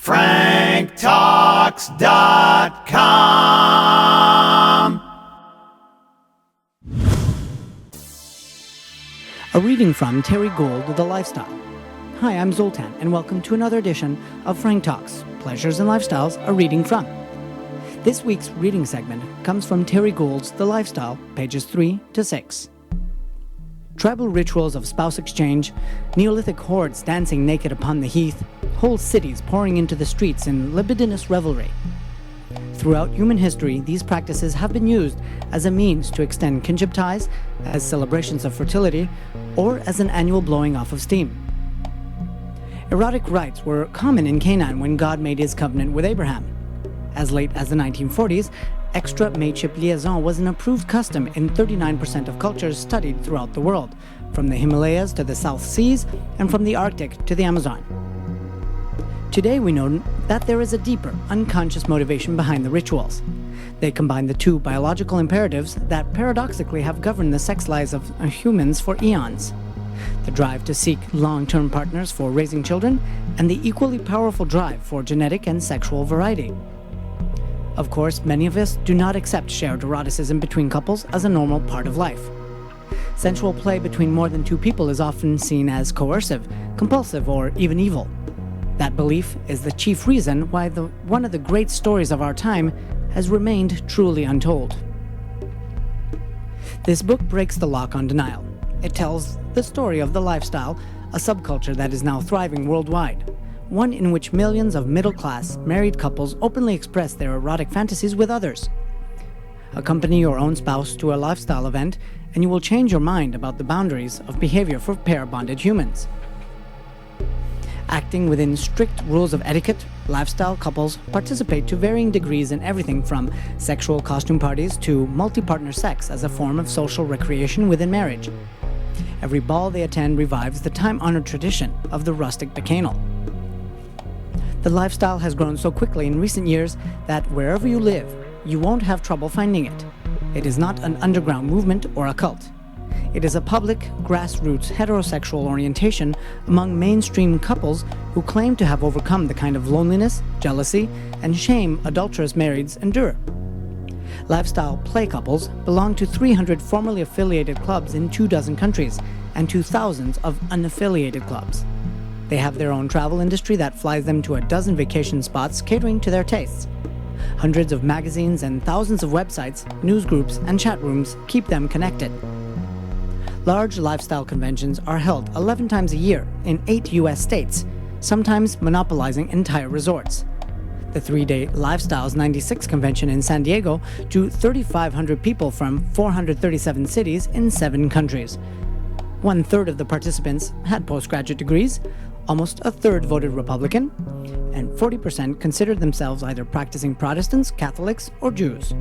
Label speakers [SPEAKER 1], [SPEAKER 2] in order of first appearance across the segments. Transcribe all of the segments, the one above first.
[SPEAKER 1] franktalks.com.
[SPEAKER 2] A reading from Terry Gould, The Lifestyle. Hi, I'm Zoltan, and welcome to another edition of Frank Talks, Pleasures and Lifestyles, a reading from. This week's reading segment comes from Terry Gould's The Lifestyle, pages 3 to 6. Tribal rituals of spouse exchange, Neolithic hordes dancing naked upon the heath, whole cities pouring into the streets in libidinous revelry. Throughout human history, these practices have been used as a means to extend kinship ties, as celebrations of fertility, or as an annual blowing off of steam. Erotic rites were common in Canaan when God made his covenant with Abraham. As late as the 1940s, extra mateship liaison was an approved custom in 39% of cultures studied throughout the world, from the Himalayas to the South Seas, and from the Arctic to the Amazon. Today we know that there is a deeper, unconscious motivation behind the rituals. They combine the two biological imperatives that paradoxically have governed the sex lives of humans for eons: the drive to seek long-term partners for raising children, and the equally powerful drive for genetic and sexual variety. Of course, many of us do not accept shared eroticism between couples as a normal part of life. Sensual play between more than two people is often seen as coercive, compulsive, or even evil. That belief is the chief reason why one of the great stories of our time has remained truly untold. This book breaks the lock on denial. It tells the story of the lifestyle, a subculture that is now thriving worldwide, one in which millions of middle-class, married couples openly express their erotic fantasies with others. Accompany your own spouse to a lifestyle event, and you will change your mind about the boundaries of behavior for pair-bonded humans. Acting within strict rules of etiquette, lifestyle couples participate to varying degrees in everything from sexual costume parties to multi-partner sex as a form of social recreation within marriage. Every ball they attend revives the time-honored tradition of the rustic bacchanal. The lifestyle has grown so quickly in recent years that wherever you live, you won't have trouble finding it. It is not an underground movement or a cult. It is a public, grassroots heterosexual orientation among mainstream couples who claim to have overcome the kind of loneliness, jealousy, and shame adulterous marrieds endure. Lifestyle play couples belong to 300 formerly affiliated clubs in 24 countries and to thousands of unaffiliated clubs. They have their own travel industry that flies them to a dozen vacation spots catering to their tastes. Hundreds of magazines and thousands of websites, news groups, and chat rooms keep them connected. Large lifestyle conventions are held 11 times a year in 8 U.S. states, sometimes monopolizing entire resorts. The 3-day Lifestyles 96 convention in San Diego drew 3,500 people from 437 cities in 7 countries. 1/3 of the participants had postgraduate degrees, almost a third voted Republican, and 40% considered themselves either practicing Protestants, Catholics, or Jews.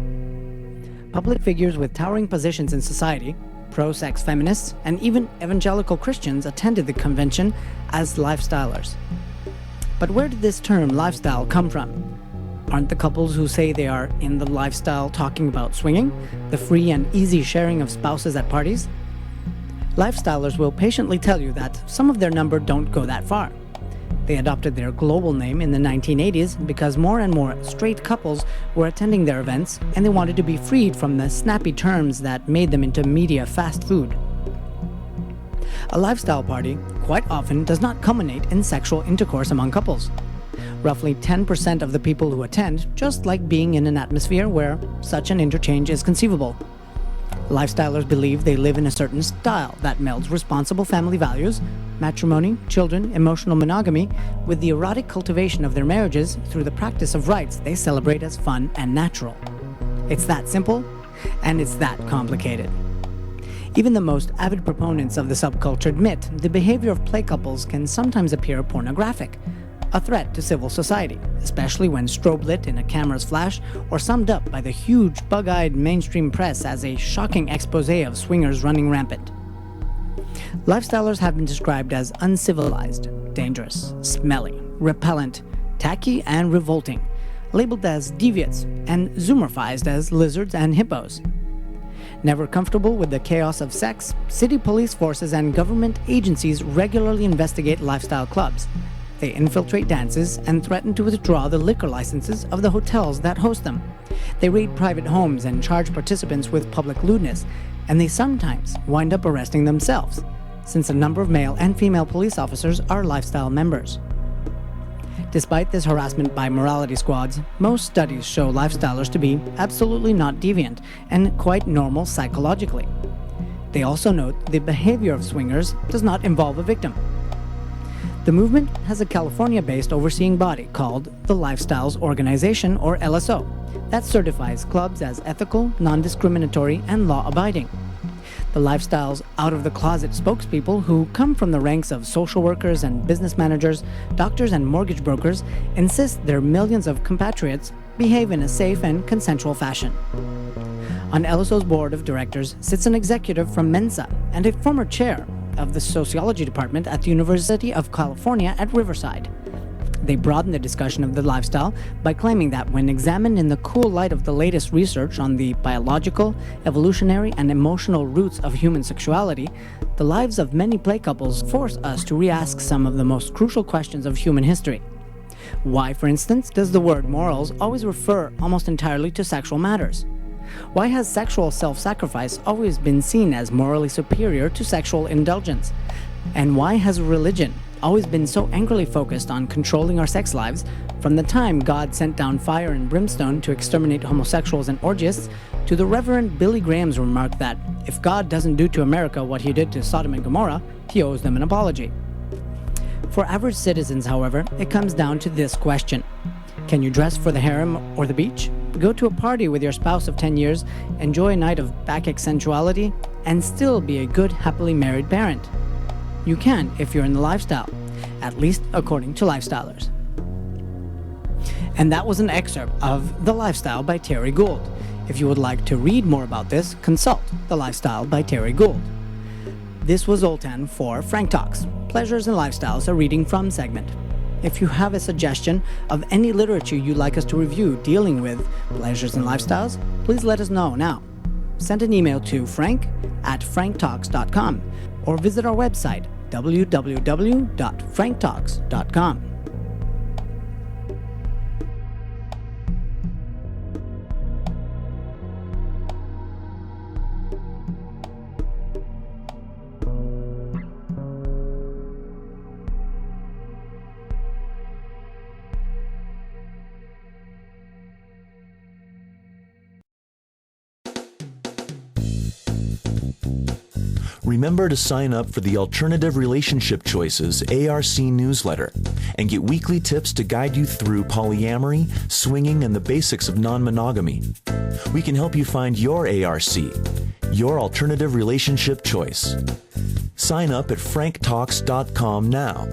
[SPEAKER 2] Public figures with towering positions in society, pro-sex feminists, and even evangelical Christians attended the convention as lifestylers. But where did this term lifestyle come from? Aren't the couples who say they are in the lifestyle talking about swinging, the free and easy sharing of spouses at parties? Lifestylers will patiently tell you that some of their number don't go that far. They adopted their global name in the 1980s because more and more straight couples were attending their events, and they wanted to be freed from the snappy terms that made them into media fast food. A lifestyle party quite often does not culminate in sexual intercourse among couples. Roughly 10% of the people who attend just like being in an atmosphere where such an interchange is conceivable. Lifestylers believe they live in a certain style that melds responsible family values, matrimony, children, emotional monogamy, with the erotic cultivation of their marriages through the practice of rites they celebrate as fun and natural. It's that simple, and it's that complicated. Even the most avid proponents of the subculture admit the behavior of play couples can sometimes appear pornographic, a threat to civil society, especially when strobe lit in a camera's flash or summed up by the huge bug-eyed mainstream press as a shocking expose of swingers running rampant. Lifestylers have been described as uncivilized, dangerous, smelly, repellent, tacky, and revolting, labeled as deviates, and zoomorphized as lizards and hippos. Never comfortable with the chaos of sex, city police forces and government agencies regularly investigate lifestyle clubs. They infiltrate dances and threaten to withdraw the liquor licenses of the hotels that host them. They raid private homes and charge participants with public lewdness, and they sometimes wind up arresting themselves, since a number of male and female police officers are lifestyle members. Despite this harassment by morality squads, most studies show lifestylers to be absolutely not deviant and quite normal psychologically. They also note the behavior of swingers does not involve a victim. The movement has a California-based overseeing body called the Lifestyles Organization, or LSO, that certifies clubs as ethical, non-discriminatory, and law-abiding. The Lifestyles out-of-the-closet spokespeople, who come from the ranks of social workers and business managers, doctors and mortgage brokers, insist their millions of compatriots behave in a safe and consensual fashion. On LSO's board of directors sits an executive from Mensa and a former chair of the sociology department at the University of California at Riverside. They broaden the discussion of the lifestyle by claiming that when examined in the cool light of the latest research on the biological, evolutionary, and emotional roots of human sexuality, the lives of many play couples force us to re-ask some of the most crucial questions of human history. Why, for instance, does the word morals always refer almost entirely to sexual matters? Why has sexual self-sacrifice always been seen as morally superior to sexual indulgence? And why has religion always been so angrily focused on controlling our sex lives, from the time God sent down fire and brimstone to exterminate homosexuals and orgiasts, to the Reverend Billy Graham's remark that if God doesn't do to America what he did to Sodom and Gomorrah, he owes them an apology. For average citizens, however, it comes down to this question. Can you dress for the harem or the beach? Go to a party with your spouse of 10 years, enjoy a night of bacchic sensuality, and still be a good, happily married parent? You can if you're in the lifestyle, at least according to lifestylers. And that was an excerpt of The Lifestyle by Terry Gould. If you would like to read more about this, consult The Lifestyle by Terry Gould. This was Zoltan for Frank Talks, Pleasures and Lifestyles, a reading from segment. If you have a suggestion of any literature you'd like us to review dealing with pleasures and lifestyles, please let us know now. Send an email to frank@franktalks.com or visit our website www.franktalks.com.
[SPEAKER 3] Remember to sign up for the Alternative Relationship Choices ARC newsletter and get weekly tips to guide you through polyamory, swinging, and the basics of non-monogamy. We can help you find your ARC, your alternative relationship choice. Sign up at franktalks.com now.